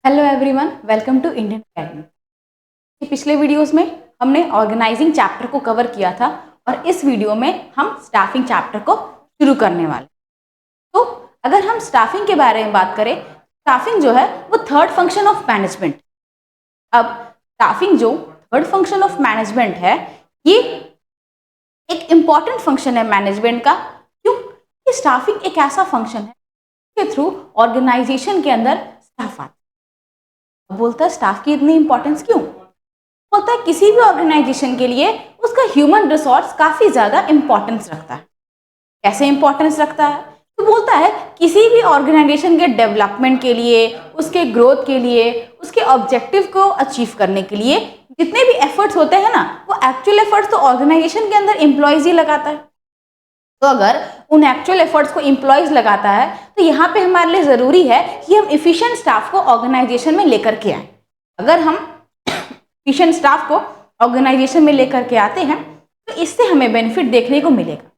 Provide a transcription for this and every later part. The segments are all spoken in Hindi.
Hello everyone, welcome to Indian Academy. पिछले वीडियोस में हमने ऑर्गेनाइजिंग चैप्टर को कवर किया था और इस वीडियो में हम स्टाफिंग चैप्टर को शुरू करने वाले। तो अगर हम स्टाफिंग के बारे में बात करें, स्टाफिंग जो है वो थर्ड फंक्शन ऑफ मैनेजमेंट। अब स्टाफिंग जो थर्ड फंक्शन ऑफ मैनेजमेंट है, ये एक इम्पॉर्टेंट फंक्शन है मैनेजमेंट का। क्यों? कि स्टाफिंग एक ऐसा फंक्शन है के थ्रू ऑर्गेनाइजेशन के अंदर स्टाफ आता है। बोलता है स्टाफ की इतनी इंपॉर्टेंस क्यों? होता है किसी भी ऑर्गेनाइजेशन के लिए उसका ह्यूमन रिसोर्स काफी ज्यादा इंपॉर्टेंस रखता है। कैसे इंपॉर्टेंस रखता है? तो बोलता है किसी भी ऑर्गेनाइजेशन के डेवलपमेंट के लिए, उसके ग्रोथ के लिए, उसके ऑब्जेक्टिव को अचीव करने के लिए जितने भी एफर्ट्स होते हैं ना, वो एक्चुअल एफर्ट्स तो ऑर्गेनाइजेशन के अंदर एम्प्लॉयज ही लगाता है। तो अगर उन एक्चुअल एफर्ट्स को एम्प्लॉयज लगाता है तो यहाँ पे हमारे लिए जरूरी है कि हम इफिशिएंट स्टाफ को ऑर्गेनाइजेशन में लेकर के आए। अगर हम इफिशिएंट स्टाफ को ऑर्गेनाइजेशन में लेकर के आते हैं तो इससे हमें बेनिफिट देखने को मिलेगा।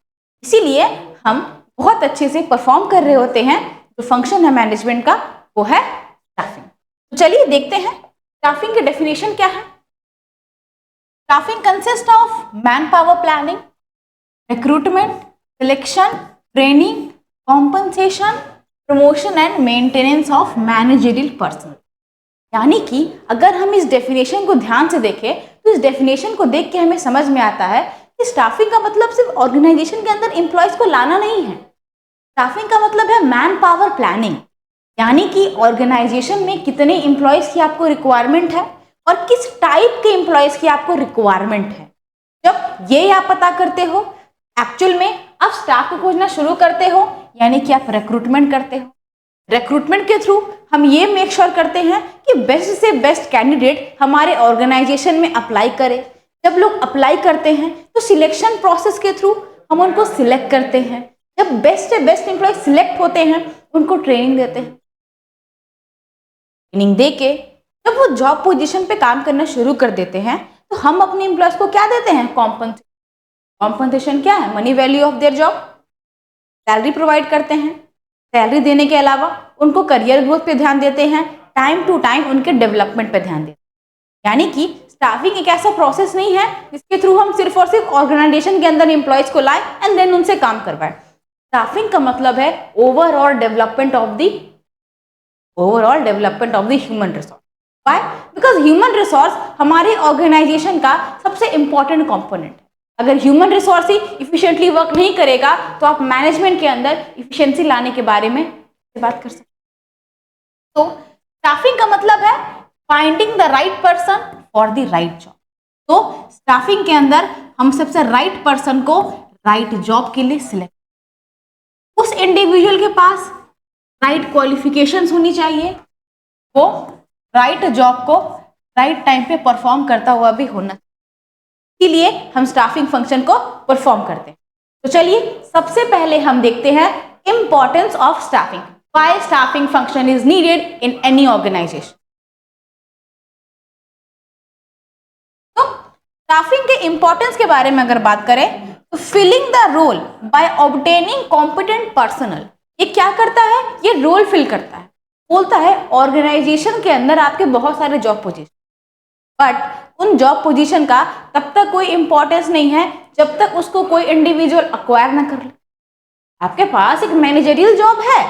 इसीलिए हम बहुत अच्छे से परफॉर्म कर रहे होते हैं। जो फंक्शन है मैनेजमेंट का वो है स्टाफिंग। तो चलिए देखते हैं स्टाफिंग की डेफिनेशन क्या है। Staffing consist of man power planning, recruitment, selection, training, compensation, promotion and maintenance of managerial person. यानी कि अगर हम इस डेफिनेशन को ध्यान से देखें तो इस डेफिनेशन को देख के हमें समझ में आता है कि स्टाफिंग का मतलब सिर्फ ऑर्गेनाइजेशन के अंदर एम्प्लॉयज को लाना नहीं है। स्टाफिंग का मतलब है मैन पावर प्लानिंग, यानी कि ऑर्गेनाइजेशन में कितने एम्प्लॉयज की आपको रिक्वायरमेंट है और किस टाइप के एम्प्लॉयज की आपको रिक्वायरमेंट है। जब ये आप पता करते हो, एक्चुअल में आप स्टाफ को खोजना शुरू करते हो, यानी कि आप रिक्रूटमेंट करते हो। रिक्रूटमेंट के थ्रू हम ये मेक श्योर करते हैं कि बेस्ट से बेस्ट कैंडिडेट हमारे ऑर्गेनाइजेशन में अप्लाई करे। जब लोग अप्लाई करते हैं तो सिलेक्शन प्रोसेस के थ्रू हम उनको सिलेक्ट करते हैं। जब बेस्ट से बेस्ट एम्प्लॉय सिलेक्ट होते हैं उनको ट्रेनिंग देते हैं। ट्रेनिंग देके जब वो जॉब पोजीशन पे काम करना शुरू कर देते हैं तो हम अपने एम्प्लॉयज को क्या देते हैं? कॉम्पनसेशन। कॉम्पनसेशन क्या है? Money value of their job. Salary provide करते हैं। सैलरी देने के अलावा उनको करियर ग्रोथ पे ध्यान देते हैं, टाइम टू टाइम उनके डेवलपमेंट पे ध्यान देते हैं। यानी कि स्टाफिंग एक ऐसा प्रोसेस नहीं है जिसके थ्रू हम सिर्फ और सिर्फ ऑर्गेनाइजेशन के अंदर एम्प्लॉयज को लाए एंड देन उनसे काम करवाए। स्टाफिंग का मतलब है overall development of the human resource. Why? Because human resource हमारे ऑर्गेनाइजेशन का सबसे इंपॉर्टेंट कंपोनेंट है। अगर ह्यूमन रिसोर्स ही इफिशिएंटली वर्क नहीं करेगा तो आप मैनेजमेंट के अंदर इफिशिएंसी लाने के बारे में बात कर सकते। तो स्टाफिंग का मतलब है finding the right person for the right job. तो स्टाफिंग के अंदर हम सबसे राइट पर्सन को राइट जॉब के लिए सिलेक्ट, उस इंडिविजुअल के पास राइट क्वालिफिकेशंस होनी चाहिए, वो राइट जॉब को राइट टाइम पे परफॉर्म करता हुआ भी होना, इसीलिए हम स्टाफिंग फंक्शन को परफॉर्म करते हैं। तो चलिए सबसे पहले हम देखते हैं importance of staffing. Why staffing function is needed in any organization. तो स्टाफिंग के इंपॉर्टेंस के बारे में अगर बात करें तो filling the role by obtaining competent personal. ये क्या करता है? ये रोल फिल करता है। बोलता है ऑर्गेनाइजेशन के अंदर आपके बहुत सारे जॉब पोजीशन, बट उन जॉब पोजीशन का तब तक कोई इंपॉर्टेंस नहीं है जब तक उसको कोई इंडिविजुअल अक्वायर ना कर ले। आपके पास एक मैनेजरियल जॉब है,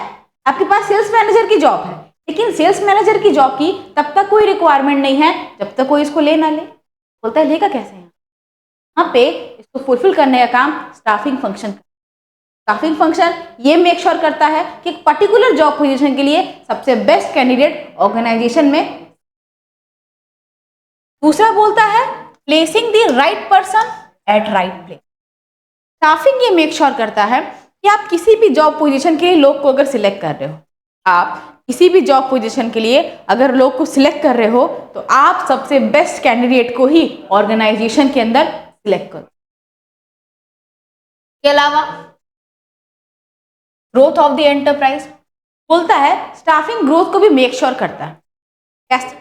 आपके पास सेल्स मैनेजर की जॉब है, लेकिन सेल्स मैनेजर की जॉब की तब तक कोई रिक्वायरमेंट नहीं है जब तक कोई इसको ले ना ले। बोलता है लेगा कैसे? यहाँ पे इसको फुलफिल करने का काम स्टाफिंग फंक्शन। स्टाफिंग फंक्शन ये मेक श्योर करता है कि एक पर्टिकुलर जॉब पोजीशन के लिए सबसे बेस्ट कैंडिडेट ऑर्गेनाइजेशन में। दूसरा बोलता है placing the right person at right place. Staffing ये मेक श्योर करता है कि आप किसी भी जॉब पोजीशन के लिए लोग को अगर सिलेक्ट कर रहे हो, आप किसी भी जॉब पोजीशन के लिए अगर लोग को सिलेक्ट कर रहे हो तो आप सबसे बेस्ट कैंडिडेट को ही ऑर्गेनाइजेशन के अंदर सिलेक्ट करो। के अलावा ग्रोथ ऑफ द एंटरप्राइज बोलता है स्टाफिंग ग्रोथ को भी मेक श्योर करता है। कैसे?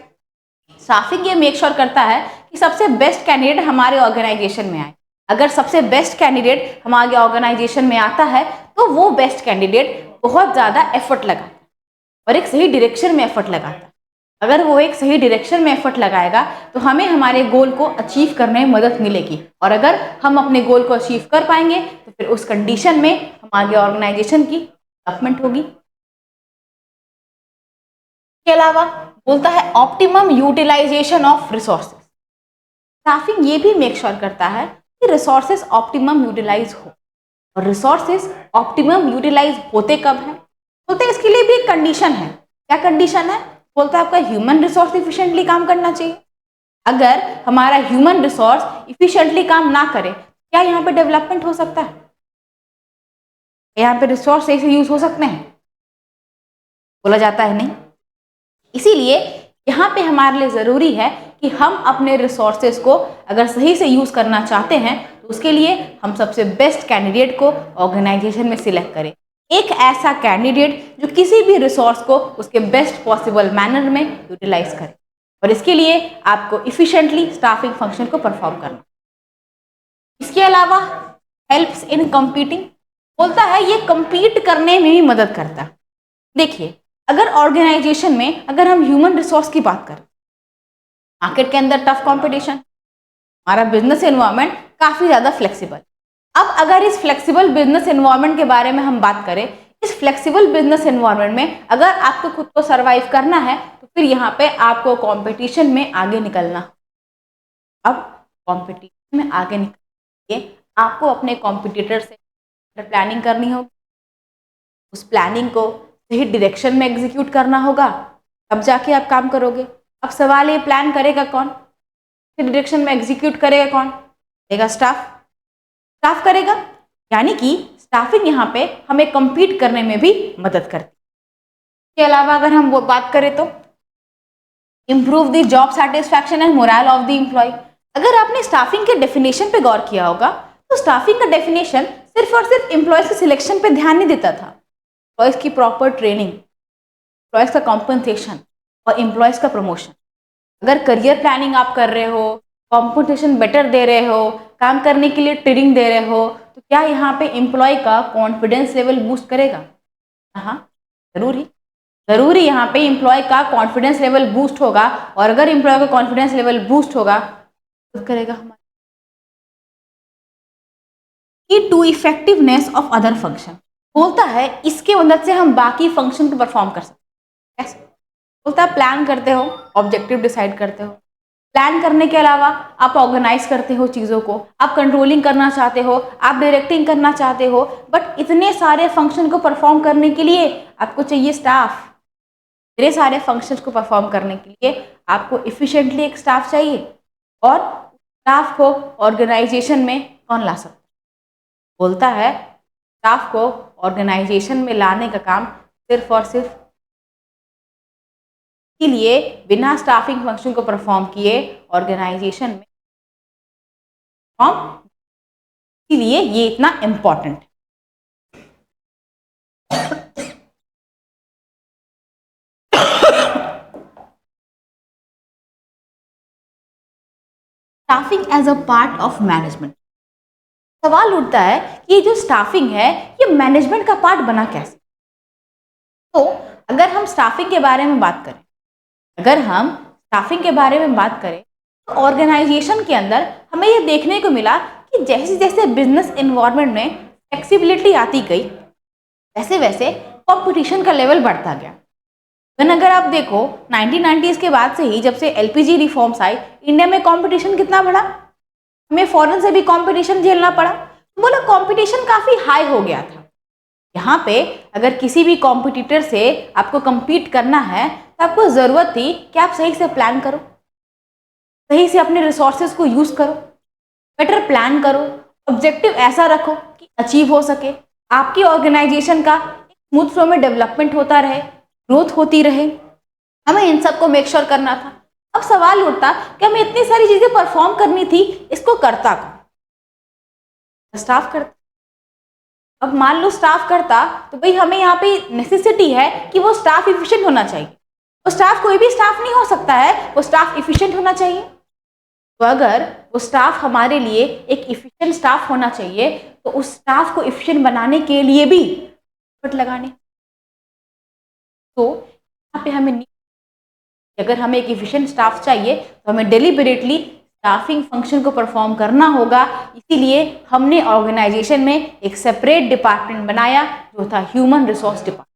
स्टाफिंग ये मेक श्योर करता है कि सबसे बेस्ट कैंडिडेट हमारे ऑर्गेनाइजेशन में आए। अगर सबसे बेस्ट कैंडिडेट हमारे ऑर्गेनाइजेशन में आता है तो वो बेस्ट कैंडिडेट बहुत ज़्यादा एफर्ट लगाता है और एक सही डायरेक्शन में एफर्ट लगाता है। अगर वो एक सही डायरेक्शन में एफर्ट लगाएगा तो हमें हमारे गोल को अचीव करने में मदद मिलेगी, और अगर हम अपने गोल को अचीव कर पाएंगे तो फिर उस कंडीशन में हमारी ऑर्गेनाइजेशन की डेवलपमेंट होगी। इसके अलावा बोलता है optimum utilization of resources. Staffing ये भी मेक श्योर करता है कि रिसोर्सेज ऑप्टिमम यूटिलाइज हो, और रिसोर्सेज ऑप्टिमम यूटिलाइज होते कब हैं? बोलते हैं इसके लिए भी एक कंडीशन है। क्या कंडीशन है? बोलता है आपका ह्यूमन रिसोर्स इफिशिएंटली काम करना चाहिए। अगर हमारा ह्यूमन रिसोर्स इफिशिएंटली काम ना करे, क्या यहाँ पे डेवलपमेंट हो सकता है? यहाँ पे रिसोर्स सही से यूज हो सकते हैं? बोला जाता है नहीं। इसीलिए यहाँ पे हमारे लिए ज़रूरी है कि हम अपने रिसोर्सेज को अगर सही से यूज़ करना चाहते हैं तो उसके लिए हम सबसे बेस्ट कैंडिडेट को ऑर्गेनाइजेशन में सिलेक्ट करें। एक ऐसा कैंडिडेट जो किसी भी रिसोर्स को उसके बेस्ट पॉसिबल मैनर में यूटिलाइज करे, और इसके लिए आपको इफिशिएंटली स्टाफिंग फंक्शन को परफॉर्म करना। इसके अलावा हेल्प्स इन कम्पीटिंग। बोलता है ये कम्पीट करने में भी मदद करता है। देखिए, अगर ऑर्गेनाइजेशन में अगर हम ह्यूमन रिसोर्स की बात करें, मार्केट के अंदर टफ कंपटीशन, हमारा बिजनेस एनवायरनमेंट काफ़ी ज़्यादा फ्लेक्सिबल। अब अगर इस फ्लेक्सिबल बिजनेस एनवायरनमेंट के बारे में हम बात करें, इस फ्लेक्सिबल बिजनेस एनवायरनमेंट में अगर आपको खुद को सर्वाइव करना है तो फिर यहाँ पे आपको कंपटीशन में आगे निकलना। अब कंपटीशन में आगे निकल के आपको अपने कॉम्पिटिटर से प्लानिंग करनी होगी, उस प्लानिंग को सही डायरेक्शन में एग्जीक्यूट करना होगा, तब जाके आप काम करोगे। अब सवाल ये, प्लान करेगा कौन? डायरेक्शन में एग्जीक्यूट करेगा कौन? करेगा स्टाफ। स्टाफ करेगा, यानी कि स्टाफिंग यहाँ पे हमें compete करने में भी मदद करती है। इसके अलावा अगर हम वो बात करें तो improve the job satisfaction and morale of the employ. अगर आपने स्टाफिंग के डेफिनेशन पे गौर किया होगा तो स्टाफिंग का डेफिनेशन सिर्फ और सिर्फ एम्प्लॉयज के सिलेक्शन पे ध्यान नहीं देता था। एम्प्लॉयज की प्रॉपर ट्रेनिंग, एम्प्लॉयज का कॉम्पनसेशन और एम्प्लॉयज का प्रमोशन। अगर करियर प्लानिंग आप कर रहे हो, कॉम्पनसेशन बेटर दे रहे हो, काम करने के लिए ट्रेनिंग दे रहे हो, तो क्या यहाँ पे एम्प्लॉय का कॉन्फिडेंस लेवल बूस्ट करेगा? हाँ, जरूरी यहाँ पे एम्प्लॉय का कॉन्फिडेंस लेवल बूस्ट होगा, और अगर एम्प्लॉय का कॉन्फिडेंस लेवल बूस्ट होगा तो करेगा हमारा to effectiveness of other function. बोलता है इसके मदद से हम बाकी फंक्शन को परफॉर्म कर सकते हैं। कैसे? बोलता है प्लान करते हो, ऑब्जेक्टिव डिसाइड करते हो, प्लान करने के अलावा आप ऑर्गेनाइज करते हो चीज़ों को, आप कंट्रोलिंग करना चाहते हो, आप डायरेक्टिंग करना चाहते हो, बट इतने सारे फंक्शन को परफॉर्म करने के लिए आपको चाहिए स्टाफ। इतने सारे फंक्शंस को परफॉर्म करने के लिए आपको इफिशिएंटली एक स्टाफ चाहिए, और स्टाफ को ऑर्गेनाइजेशन में कौन ला सकता है? बोलता है स्टाफ को ऑर्गेनाइजेशन में लाने का काम सिर्फ और सिर्फ के लिए बिना स्टाफिंग फंक्शन को परफॉर्म किए ऑर्गेनाइजेशन में परफॉर्म, इसलिए ये इतना इंपॉर्टेंट है। Staffing as a part of management. सवाल उठता है कि ये जो स्टाफिंग है ये मैनेजमेंट का पार्ट बना कैसे? तो अगर हम स्टाफिंग के बारे में बात करें, तो ऑर्गेनाइजेशन के अंदर हमें ये देखने को मिला कि जैसे जैसे बिजनेस एनवायरनमेंट में फ्लेक्सिबिलिटी आती गई, वैसे वैसे कंपटीशन का लेवल बढ़ता गया। अगर आप देखो 1990s के बाद से ही, जब से एलपीजी रिफॉर्म्स आई, इंडिया में कंपटीशन कितना बढ़ा, हमें फॉरेन से भी कंपटीशन झेलना पड़ा। तो बोला कंपटीशन काफ़ी हाई हो गया था। यहाँ पे अगर किसी भी कॉम्पिटिटर से आपको compete करना है तो आपको ज़रूरत थी कि आप सही से प्लान करो, सही से अपने रिसोर्सेज को यूज़ करो, बेटर प्लान करो, ऑब्जेक्टिव ऐसा रखो कि अचीव हो सके, आपकी ऑर्गेनाइजेशन का स्मूथ फ्लो में डेवलपमेंट होता रहे, ग्रोथ होती रहे। हमें इन सब को मेक श्योर करना था। अब सवाल उठता कि हमें इतनी सारी चीजें परफॉर्म करनी थी, इसको करता कौन? स्टाफ करता। अब मान लो स्टाफ करता तो भाई हमें यहाँ पे नेसेसिटी है कि वो स्टाफ इफिशिएंट होना चाहिए। वो स्टाफ कोई भी स्टाफ नहीं हो सकता है, वो स्टाफ इफिशिएंट होना चाहिए। तो अगर वो स्टाफ हमारे लिए एक इफिशिएंट स्टाफ होना चाहिए तो उस स्टाफ को इफिशिएंट बनाने के लिए भी एफर्ट लगाने। तो यहाँ पे हमें कि अगर हमें एक इफिशिएंट स्टाफ चाहिए तो हमें डिलिबरेटली स्टाफिंग फंक्शन को परफॉर्म करना होगा। इसीलिए हमने ऑर्गेनाइजेशन में एक सेपरेट डिपार्टमेंट बनाया जो था ह्यूमन रिसोर्स डिपार्टमेंट।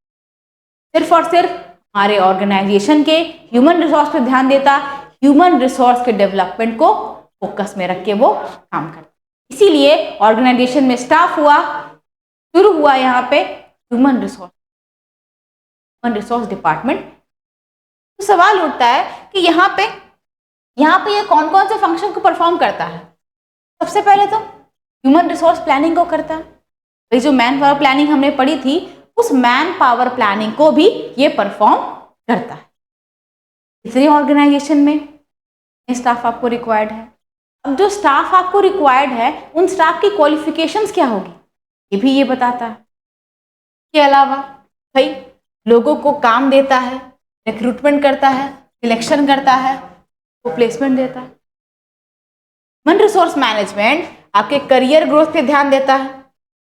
सिर्फ और सिर्फ हमारे ऑर्गेनाइजेशन के ह्यूमन रिसोर्स पर ध्यान देता, ह्यूमन रिसोर्स के डेवलपमेंट को फोकस में रख के वो काम करता। इसीलिए ऑर्गेनाइजेशन में स्टाफ हुआ, शुरू हुआ यहाँ पे ह्यूमन रिसोर्स डिपार्टमेंट। तो सवाल उठता है कि यहाँ पे ये कौन कौन से फंक्शन को परफॉर्म करता है। सबसे पहले तो ह्यूमन रिसोर्स प्लानिंग को करता है। जो मैन पावर प्लानिंग हमने पढ़ी थी, उस मैन पावर प्लानिंग को भी ये परफॉर्म करता है। तीसरी ऑर्गेनाइजेशन में स्टाफ आपको रिक्वायर्ड है। अब जो स्टाफ आपको रिक्वायर्ड है उन स्टाफ की क्वालिफिकेशंस क्या होगी ये भी ये बताता है। के अलावा भाई लोगों को काम देता है, रिक्रूटमेंट करता है, सिलेक्शन करता है, वो प्लेसमेंट देता है। ह्यूमन रिसोर्स मैनेजमेंट आपके करियर ग्रोथ पे ध्यान देता है,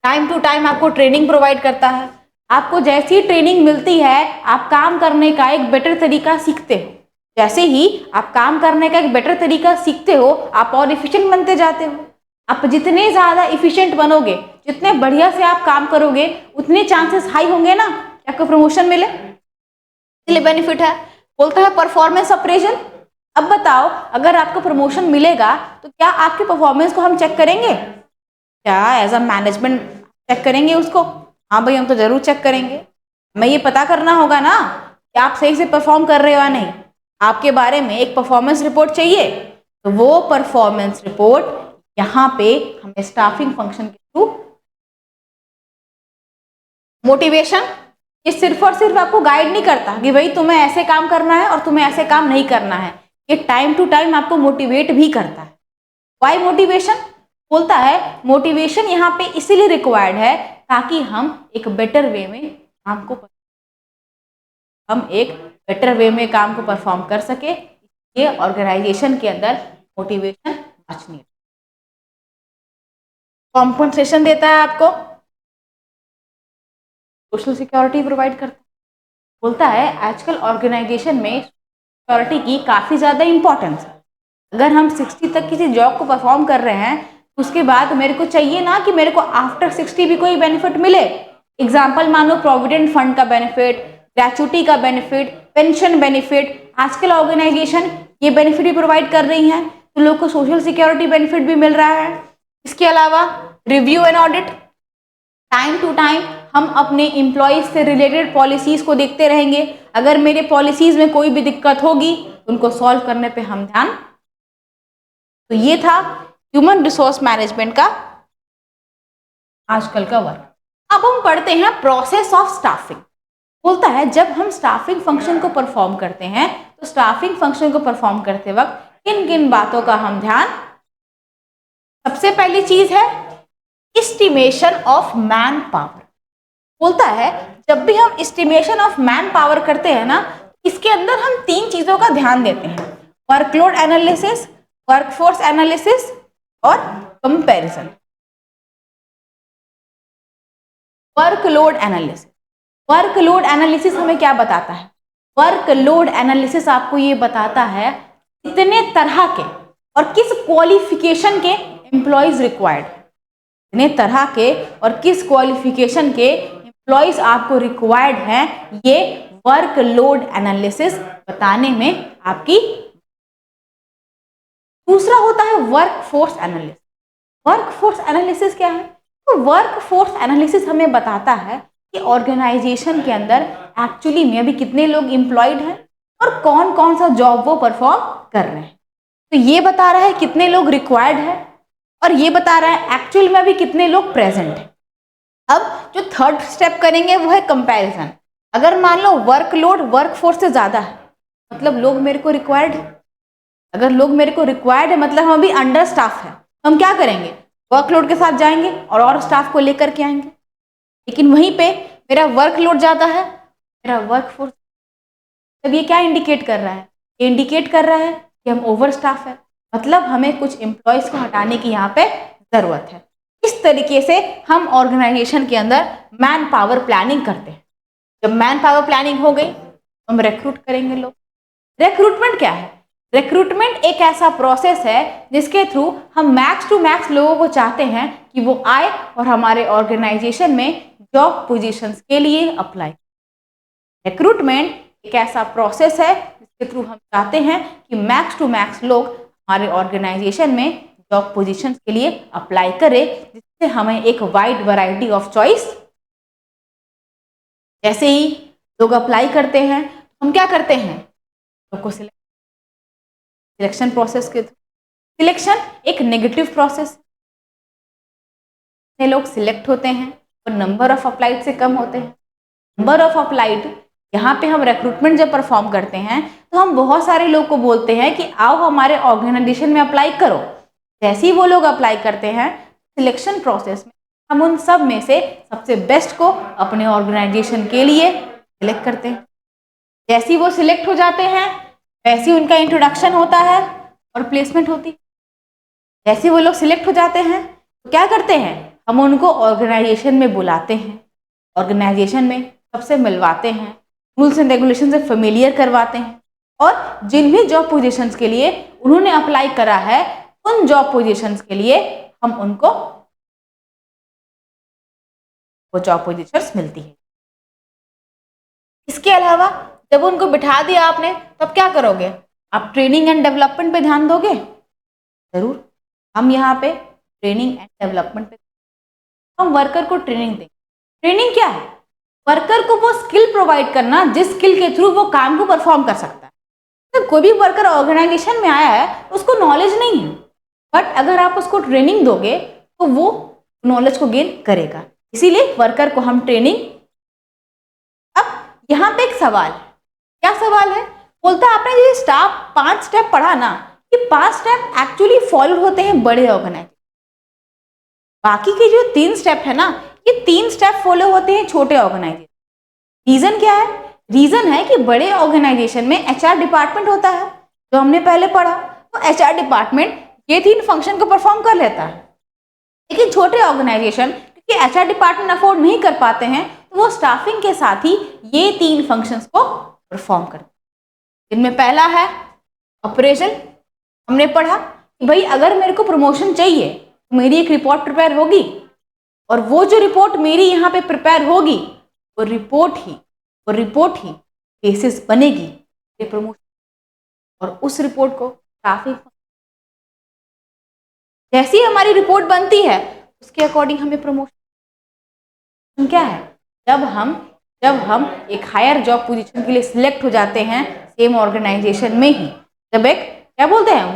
टाइम टू टाइम आपको ट्रेनिंग प्रोवाइड करता है। आपको जैसी ट्रेनिंग मिलती है आप काम करने का एक बेटर तरीका सीखते हो। जैसे ही आप काम करने का एक बेटर तरीका सीखते हो आप और इफिशिएंट बनते जाते हो। आप जितने ज़्यादा इफिशिएंट बनोगे, जितने बढ़िया से आप काम करोगे, उतने चांसेस हाई होंगे ना कि आपको प्रमोशन मिले। इसलिए बेनिफिट है। बोलता है परफॉर्मेंस अप्रेजल। अब बताओ अगर आपको प्रमोशन मिलेगा तो क्या आपके परफॉर्मेंस को हम चेक करेंगे? क्या एज अ मैनेजमेंट चेक करेंगे उसको? हाँ भाई हम तो जरूर चेक करेंगे। हमें ये पता करना होगा ना कि आप सही से परफॉर्म कर रहे हो या नहीं। आपके बारे में एक परफॉर्मेंस रिपोर्ट चाहिए, तो वो परफॉर्मेंस रिपोर्ट यहाँ पे हमें स्टाफिंग फंक्शन के थ्रू। मोटिवेशन, ये सिर्फ और सिर्फ आपको गाइड नहीं करता कि भाई तुम्हें ऐसे काम करना है और तुम्हें ऐसे काम नहीं करना है। ये टाइम टू टाइम आपको मोटिवेट भी करता है। Why motivation? बोलता है मोटिवेशन यहाँ पे इसीलिए रिक्वायर्ड है ताकि हम एक बेटर वे में काम को परफॉर्म कर सके। ये ऑर्गेनाइजेशन के अंदर मोटिवेशन मच नीड। कॉम्पनसेशन देता है आपको, सोशल सिक्योरिटी प्रोवाइड करता है। बोलता है आजकल ऑर्गेनाइजेशन में सिक्योरिटी की काफ़ी ज़्यादा इंपॉर्टेंस है। अगर हम 60 तक किसी जॉब को परफॉर्म कर रहे हैं उसके बाद मेरे को चाहिए ना कि मेरे को आफ्टर 60 भी कोई बेनिफिट मिले। एग्जाम्पल मानो प्रोविडेंट फंड का बेनिफिट, ग्रेचुटी का बेनिफिट, पेंशन बेनिफिट। आजकल ऑर्गेनाइजेशन ये बेनिफिट भी प्रोवाइड कर रही हैं, तो लोग को सोशल सिक्योरिटी बेनिफिट भी मिल रहा है। इसके अलावा review and audit, time to time हम अपने एम्प्लॉयज से रिलेटेड पॉलिसीज को देखते रहेंगे। अगर मेरे पॉलिसीज में कोई भी दिक्कत होगी उनको सॉल्व करने पे हम ध्यान। तो ये था ह्यूमन रिसोर्स मैनेजमेंट का आजकल का वर्क। अब हम पढ़ते हैं प्रोसेस ऑफ स्टाफिंग। बोलता है जब हम स्टाफिंग फंक्शन को परफॉर्म करते हैं तो स्टाफिंग फंक्शन को परफॉर्म करते वक्त किन किन बातों का हम ध्यान। सबसे पहली चीज है एस्टिमेशन ऑफ मैन पावर। बोलता है जब भी हम एस्टिमेशन ऑफ मैन पावर करते हैं ना, इसके अंदर हम 3 चीजों का ध्यान देते हैं, वर्कलोड एनालिसिस, वर्कफोर्स एनालिसिस और comparison. Workload analysis, workload analysis हमें क्या बताता है? वर्कलोड एनालिसिस आपको ये बताता है कितने तरह के और किस क्वालिफिकेशन के एम्प्लॉयज रिक्वायर्ड, कितने तरह के और किस क्वालिफिकेशन के एम्प्लॉयज आपको रिक्वायर्ड हैं। ये वर्कलोड एनालिसिस बताने में आपकी। दूसरा होता है वर्कफोर्स एनालिसिस। वर्कफोर्स एनालिसिस क्या है? तो वर्कफोर्स एनालिसिस हमें बताता है कि ऑर्गेनाइजेशन के अंदर एक्चुअली में अभी कितने लोग एम्प्लॉयड हैं और कौन कौन सा जॉब वो परफॉर्म कर रहे हैं। तो ये बता रहा है कितने लोग रिक्वायर्ड है और ये बता रहा है एक्चुअल में अभी कितने लोग प्रेजेंट हैं। अब जो थर्ड स्टेप करेंगे वो है कंपैरिजन। अगर मान लो वर्कलोड वर्कफोर्स से ज़्यादा है, मतलब लोग मेरे को रिक्वायर्ड है। अगर लोग मेरे को रिक्वायर्ड है मतलब हम अभी अंडर स्टाफ है, हम क्या करेंगे? वर्कलोड के साथ जाएंगे और स्टाफ को लेकर के आएंगे। लेकिन वहीं पे मेरा वर्कलोड ज़्यादा है, मेरा वर्कफोर्स, तब ये क्या इंडिकेट कर रहा है? ये इंडिकेट कर रहा है कि हम ओवर स्टाफ है, मतलब हमें कुछ एम्प्लॉयज को हटाने की यहाँ पे ज़रूरत है। इस तरीके से हम ऑर्गेनाइजेशन के अंदर मैन पावर प्लानिंग करते हैं। जब मैन पावर प्लानिंग हो गई हम रिक्रूट करेंगे लोग, रिक्रूटमेंट क्या है? रिक्रूटमेंट एक ऐसा प्रोसेस है जिसके थ्रू हम मैक्स टू मैक्स लोगों को चाहते हैं कि वो आए और हमारे ऑर्गेनाइजेशन में जॉब पोजीशंस के लिए अप्लाई। रिक्रूटमेंट एक ऐसा प्रोसेस है जिसके थ्रू हम चाहते हैं कि मैक्स टू मैक्स लोग हमारे ऑर्गेनाइजेशन में जॉब पोजीशंस के लिए अप्लाई करें, जिससे हमें एक वाइड वैरायटी ऑफ चॉइस। जैसे ही लोग अप्लाई करते हैं हम क्या करते हैं, लोग को सिलेक्शन प्रोसेस के थ्रू। सिलेक्शन एक नेगेटिव प्रोसेस है, लोग सिलेक्ट होते हैं और नंबर ऑफ अप्लाइड से कम होते हैं। नंबर ऑफ अप्लाइड, यहाँ पे हम रिक्रूटमेंट जब परफॉर्म करते हैं तो हम बहुत सारे लोग को बोलते हैं कि आओ हमारे ऑर्गेनाइजेशन में अप्लाई करो। जैसे ही वो लोग अप्लाई करते हैं, सिलेक्शन प्रोसेस में हम उन सब में से सबसे बेस्ट को अपने ऑर्गेनाइजेशन के लिए सिलेक्ट करते हैं। जैसे ही वो सिलेक्ट हो जाते हैं वैसे ही उनका इंट्रोडक्शन होता है और प्लेसमेंट होती है। जैसे वो लोग सिलेक्ट हो जाते हैं तो क्या करते हैं, हम उनको ऑर्गेनाइजेशन में बुलाते हैं, ऑर्गेनाइजेशन में सबसे मिलवाते हैं, रूल्स एंड रेगुलेशन से फेमिलियर करवाते हैं और जिन भी जॉब पोजीशंस के लिए उन्होंने अप्लाई करा है उन जॉब पोजीशंस के लिए हम उनको वो जॉब पोजीशंस मिलती है। इसके अलावा जब उनको बिठा दिया आपने तब क्या करोगे, आप ट्रेनिंग एंड डेवलपमेंट पे ध्यान दोगे? जरूर। हम यहाँ पे ट्रेनिंग एंड डेवलपमेंट पे हम वर्कर को ट्रेनिंग देंगे। ट्रेनिंग क्या है, वर्कर को वो स्किल प्रोवाइड करना जिस स्किल के थ्रू वो काम को परफॉर्म कर सकता है। तो कोई भी वर्कर ऑर्गेनाइजेशन में आया है उसको नॉलेज नहीं है, बट अगर आप उसको ट्रेनिंग दोगे तो वो नॉलेज को गेन करेगा, इसीलिए वर्कर को हम ट्रेनिंग। अब यहाँ पे एक सवाल, क्या सवाल है, बोलता है आपने जो स्टाफ 5 स्टेप पढ़ा ना, ये 5 स्टेप एक्चुअली फॉलो होते हैं बड़े ऑर्गेनाइजेशन। बाकी के जो 3 स्टेप है ना, ये 3 स्टेप फॉलो होते हैं छोटे ऑर्गेनाइजेशन। रीजन क्या है, रीजन है कि बड़े ऑर्गेनाइजेशन में एचआर डिपार्टमेंट होता है, जो हमने पहले पढ़ा। तो एचआर डिपार्टमेंट ये 3 फंक्शन को परफॉर्म कर लेता है, लेकिन छोटे ऑर्गेनाइजेशन क्योंकि एचआर डिपार्टमेंट अफोर्ड नहीं कर पाते हैं तो वो स्टाफिंग के साथ ही ये 3 फंक्शंस को परफॉर्म करते हैं। इनमें पहला है ऑपरेशन। हमने पढ़ा कि भाई अगर मेरे को प्रमोशन चाहिए तो मेरी एक रिपोर्ट प्रिपेयर होगी और वो जो रिपोर्ट मेरी यहाँ पे प्रिपेयर होगी वो रिपोर्ट ही बेसिस बनेगी ये प्रमोशन। और उस रिपोर्ट को स्टाफिंग, जैसी हमारी रिपोर्ट बनती है उसके अकॉर्डिंग हमें प्रमोशन क्या है, जब हम एक हायर जॉब पोजीशन के लिए सिलेक्ट हो जाते हैं सेम ऑर्गेनाइजेशन में ही, जब एक क्या बोलते हैं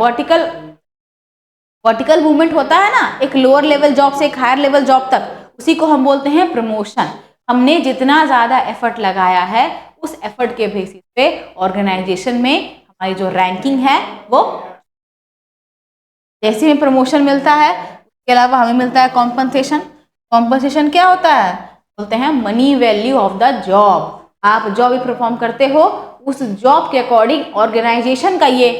वर्टिकल मूवमेंट होता है ना, एक लोअर लेवल जॉब से एक हायर लेवल जॉब तक, उसी को हम बोलते हैं प्रमोशन। हमने जितना ज्यादा एफर्ट लगाया है उस एफर्ट के बेसिस पे ऑर्गेनाइजेशन में हमारी जो रैंकिंग है वो, जैसे में प्रमोशन मिलता है उसके अलावा हमें मिलता है कॉम्पनसेशन। कॉम्पनसेशन क्या होता है, बोलते हैं money value of the job. आप जॉब परफॉर्म करते हो उस जॉब के अकॉर्डिंग ऑर्गेनाइजेशन का ये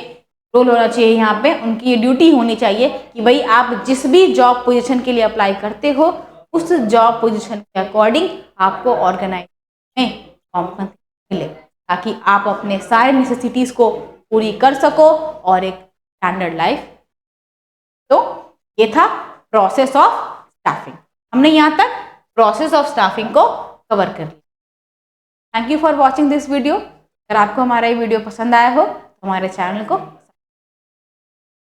रोल होना चाहिए, यहाँ पे उनकी ये ड्यूटी होनी चाहिए कि भाई आप जिस भी जॉब पोजीशन के लिए अप्लाई करते हो उस जॉब पोजीशन के अकॉर्डिंग आपको ऑर्गेनाइजेशन में कॉम्पनसेशन मिले, ताकि आप अपने सारे नेसेसिटीज को पूरी कर सको और एक स्टैंडर्ड लाइफ। तो ये था प्रोसेस ऑफ स्टाफिंग। हमने यहाँ तक प्रोसेस ऑफ स्टाफिंग को कवर कर लिया। Thank you for watching this video. अगर आपको हमारा ये वीडियो पसंद आया हो तो हमारे चैनल को